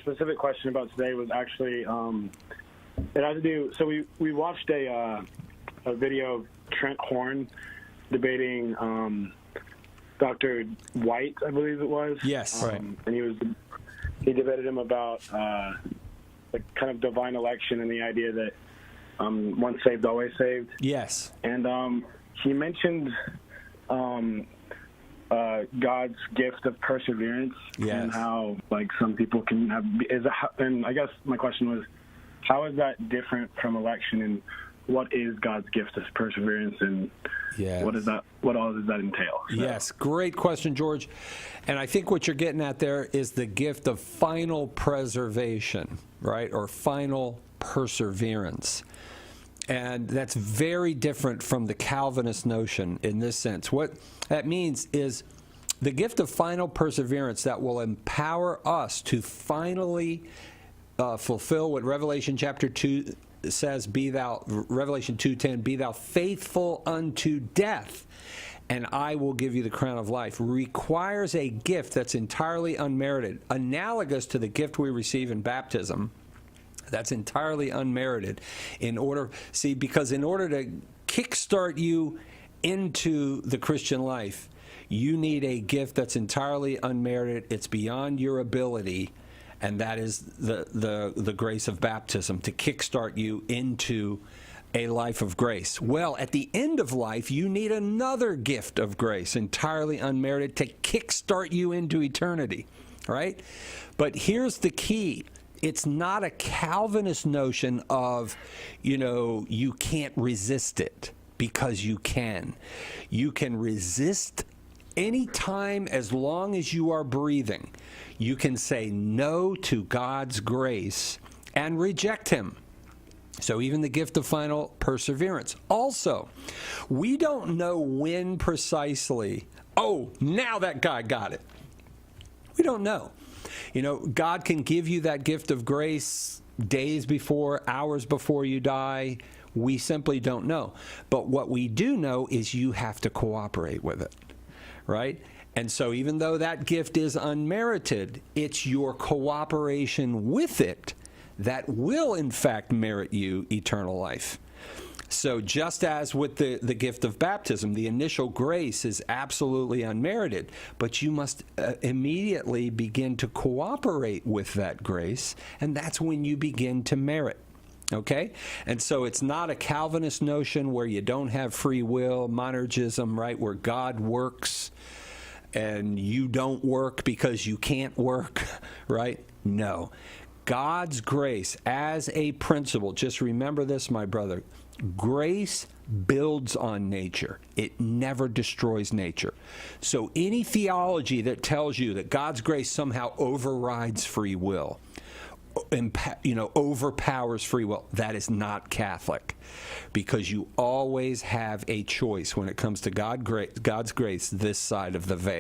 specific question about today was actually it had to do. So we watched a video of Trent Horn debating Dr. White, I believe it was. Yes, right. And he debated him about the kind of divine election and the idea that once saved, always saved. Yes. And he mentioned God's gift of perseverance. Yes. And how like some people can have. And I guess my question was, how is that different from election, and what is God's gift of perseverance, and yes. what all does that entail? So. Yes, great question, George. And I think what you're getting at there is the gift of final preservation, right, or final perseverance. And that's very different from the Calvinist notion in this sense. What that means is the gift of final perseverance that will empower us to finally fulfill what Revelation chapter 2 says, Revelation 2:10, be thou faithful unto death, and I will give you the crown of life, requires a gift that's entirely unmerited, analogous to the gift we receive in baptism. That's entirely unmerited. Because in order to kickstart you into the Christian life, you need a gift that's entirely unmerited. It's beyond your ability. And that is the grace of baptism, to kickstart you into a life of grace. Well, at the end of life, you need another gift of grace, entirely unmerited, to kickstart you into eternity, right? But here's the key. It's not a Calvinist notion of, you can't resist it, because you can. You can resist any time as long as you are breathing. You can say no to God's grace and reject him. So even the gift of final perseverance. Also, we don't know when precisely, now that guy got it. We don't know. God can give you that gift of grace days before, hours before you die. We simply don't know. But what we do know is you have to cooperate with it, right? And so even though that gift is unmerited, it's your cooperation with it that will, in fact, merit you eternal life. So just as with the gift of baptism, the initial grace is absolutely unmerited, but you must immediately begin to cooperate with that grace, and that's when you begin to merit. Okay? And so it's not a Calvinist notion where you don't have free will, monergism, right, where God works and you don't work because you can't work, right? No. God's grace as a principle, just remember this, my brother, grace builds on nature. It never destroys nature. So any theology that tells you that God's grace somehow overrides free will, overpowers free will, that is not Catholic, because you always have a choice when it comes to God's grace this side of the veil.